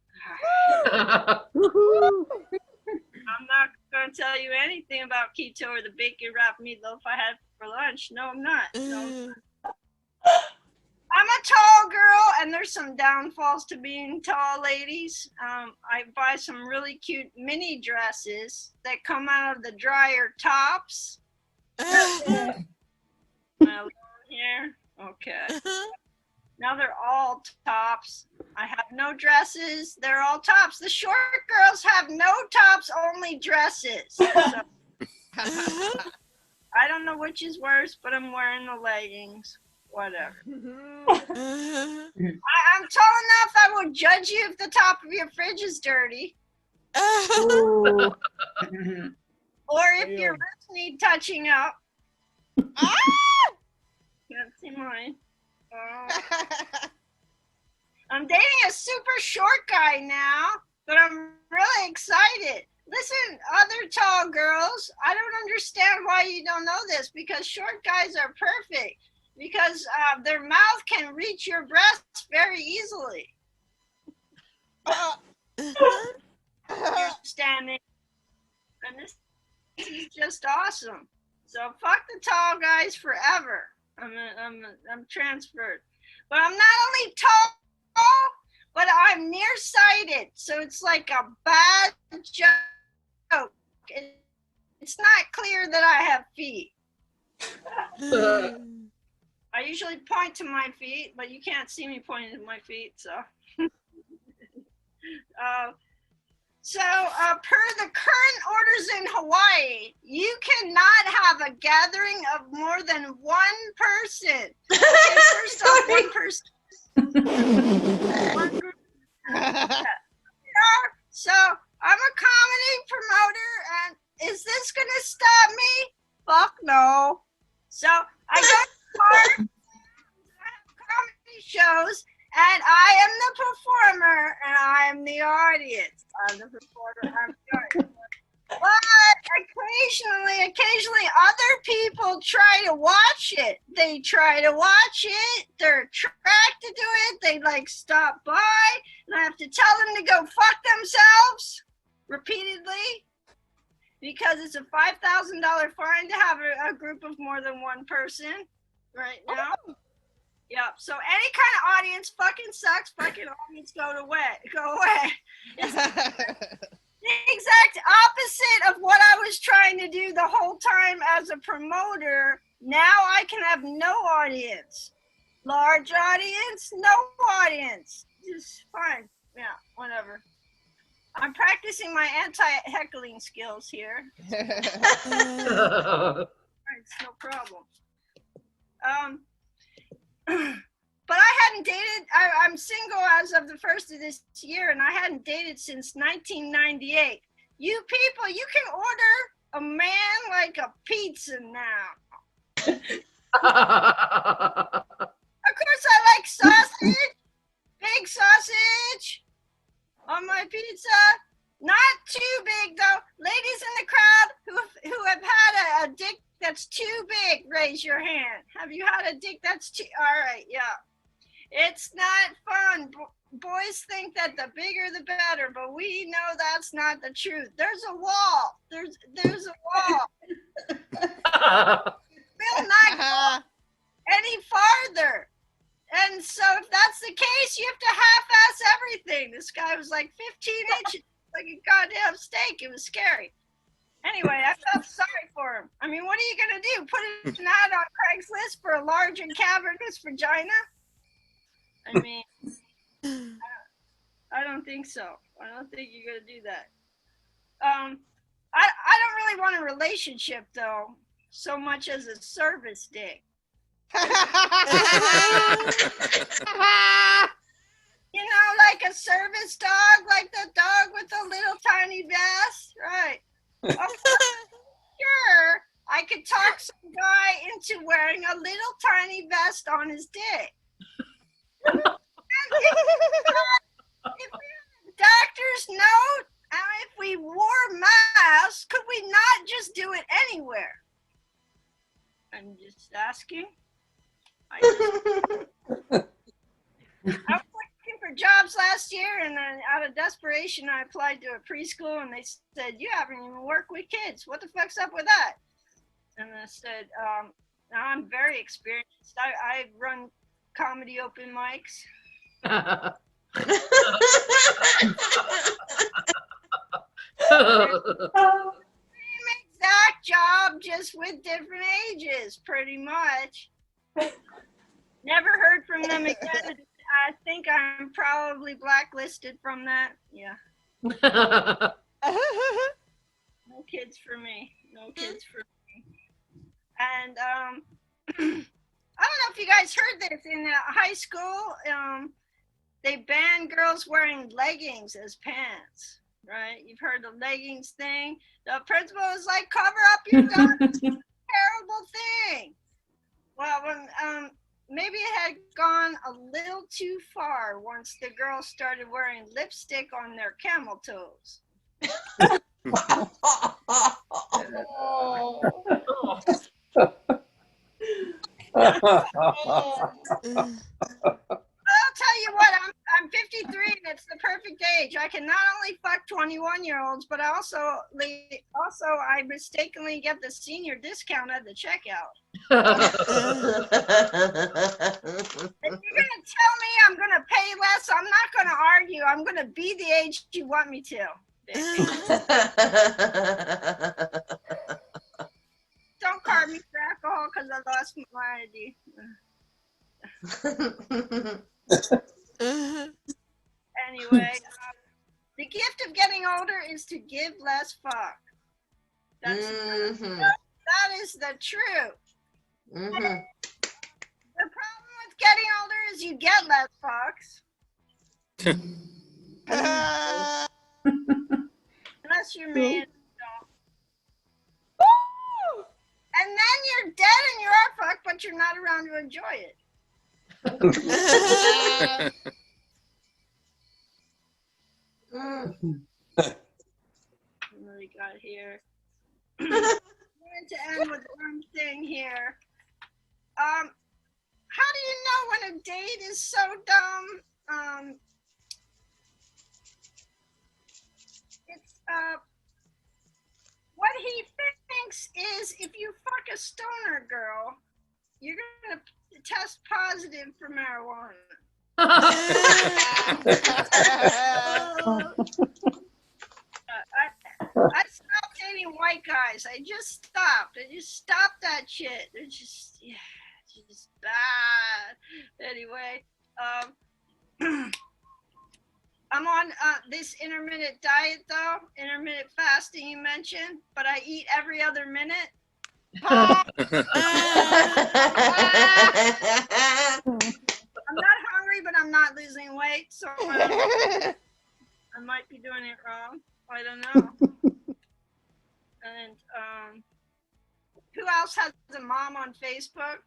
I'm not going to tell you anything about keto or the bacon wrapped meatloaf I had for lunch. No, I'm not. No. I'm a tall girl, and there's some downfalls to being tall, ladies. I buy some really cute mini dresses that come out of the dryer tops. Here. Okay. Now they're all tops. I have no dresses. They're all tops. The short girls have no tops, only dresses. So, I don't know which is worse, but I'm wearing the leggings. Whatever. I'm tall enough I will judge you if the top of your fridge is dirty. Or if your wrists need touching up. Can't see mine. I'm dating a super short guy now, but I'm really excited. Listen, other tall girls, I don't understand why you don't know this, because short guys are perfect, because their mouth can reach your breasts very easily. Understanding, and this is just awesome. So fuck the tall guys forever. I'm transferred, but I'm not only tall, but I'm nearsighted. So it's like a bad joke. It's not clear that I have feet. I usually point to my feet, but you can't see me pointing to my feet, so. Per the current orders in Hawaii, you cannot have a gathering of more than one person. Okay, first off, one person. One group. So I'm a comedy promoter, and is this gonna stop me? Fuck no. So I go to bars, I have comedy shows, and I am the performer, and I am the audience. I'm the performer, I'm the audience. But occasionally other people try to watch it. They try to watch it. They're attracted to it. They like stop by, and I have to tell them to go fuck themselves repeatedly because it's a $5,000 fine to have a group of more than one person right now. Yep. So any kind of audience fucking sucks. Fucking audience go away. It's the exact opposite of what I was trying to do the whole time as a promoter. Now I can have no audience. Large audience, no audience. Just fine. Yeah, whatever. I'm practicing my anti-heckling skills here. It's no problem. But I hadn't dated. I'm single as of the first of this year, and I hadn't dated since 1998. You people, you can order a man like a pizza now. Of course, I like sausage, big sausage on my pizza. Not too big though. Ladies in the crowd who have had a dick that's too big, raise your hand. Have you had a dick that's too? All right, yeah. It's not fun. Boys think that the bigger the better, but we know that's not the truth. There's a wall. There's a wall. Will not go any farther. And so if that's the case, you have to half-ass everything. This guy was like 15 inches, like a goddamn steak. It was scary. Anyway, I felt sorry for him. I mean, what are you going to do? Put an ad on Craigslist for a large and cavernous vagina? I mean, I don't think so. I don't think you're going to do that. I don't really want a relationship, though, so much as a service dick. You know, like a service dog, like the dog with the little tiny vest, right? Sure, I could talk some guy into wearing a little tiny vest on his dick. If we had a doctor's note, if we wore masks, could we not just do it anywhere? I'm just asking. I was looking for jobs last year, and then out of desperation, I applied to a preschool, and they said, "You haven't even worked with kids. What the fuck's up with that?" And I said, "I'm very experienced. I run comedy open mics." Same exact job, just with different ages, pretty much. Never heard from them again. I think I'm probably blacklisted from that. Yeah. No kids for me. No kids for me. And I don't know if you guys heard this in high school. They banned girls wearing leggings as pants. Right? You've heard the leggings thing. The principal was like, "Cover up your guts." Terrible thing. Well, when maybe it had gone a little too far once the girls started wearing lipstick on their camel toes. I'll tell you what, I'm 53 and it's the perfect olds, but also I mistakenly get the senior discount at the checkout. If you're gonna tell me I'm gonna pay less, I'm not gonna argue. I'm gonna be the age you want me to. Don't card me for alcohol because I lost my ID. Anyway, the gift of getting older is to give less fuck. That is the truth. The problem with getting older is you get less fucks. Unless you're married. And then you're dead and you are fucked, but you're not around to enjoy it. What do we got here? I'm going to end with one thing here. How do you know when a date is so dumb? It's what he thinks is if you fuck a stoner girl, you're gonna test positive for marijuana. I stopped dating white guys. I just stopped. That shit. They're just, yeah, just bad. Anyway, I'm on this intermittent diet though, intermittent fasting you mentioned, but I eat every other minute. I'm not hungry, but I'm not losing weight, so I might be doing it wrong. I don't know. And who else has a mom on Facebook?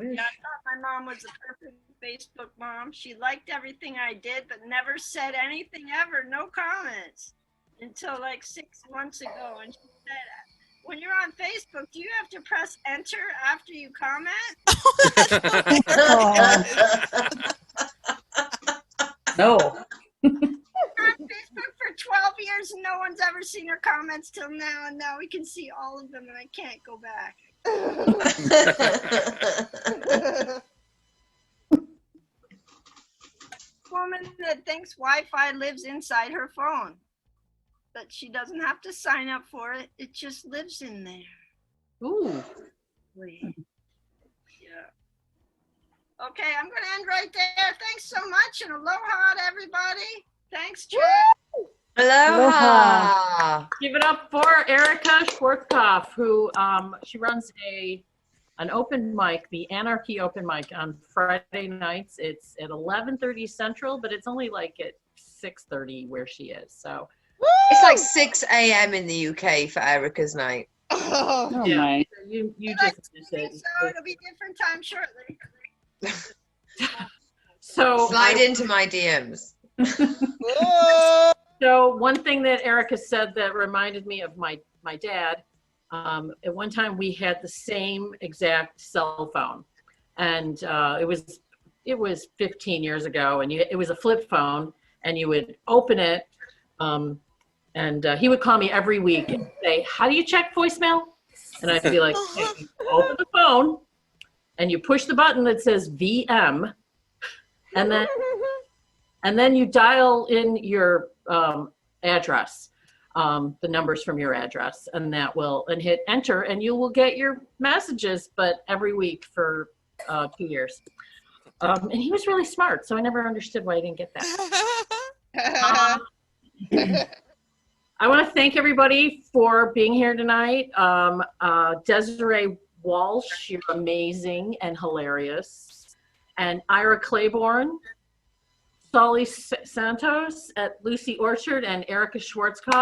Yeah, I thought my mom was a perfect Facebook mom. She liked everything I did, but never said anything ever. No comments until like 6 months ago. And she said, when you're on Facebook, do you have to press enter after you comment? No. On Facebook for 12 years and no one's ever seen her comments till now, and now we can see all of them and I can't go back. Woman that thinks Wi-Fi lives inside her phone, but she doesn't have to sign up for it. It just lives in there. Ooh. Yeah. Okay, I'm going to end right there. Thanks so much, and aloha to everybody. Thanks, Trish. Aloha. Give it up for Erica Schwarzkopf, who she runs an open mic, the Anarchy open mic on Friday nights. It's at 11:30 Central, but it's only like at 6:30 where she is. So It's like 6 a.m. in the UK for Erica's night. Oh yeah, my. you Like, just missed it. so it'll be different time shortly. So Slide into my DMs. So one thing that Erica said that reminded me of my dad, at one time we had the same exact cell phone, and it was 15 years ago, and it was a flip phone, and you would open it, and he would call me every week and say, "How do you check voicemail?" And I'd be like, "Hey, you open the phone, and you push the button that says VM, and then you dial in your address, the numbers from your address, and hit enter, and you will get your messages, but every week for 2 years." And he was really smart, so I never understood why he didn't get that. I want to thank everybody for being here tonight. Desiree Walsh, you're amazing and hilarious. And Ira Claybourne, Soli Santos at Lucy Orchard, and Erica Schwarzkopf.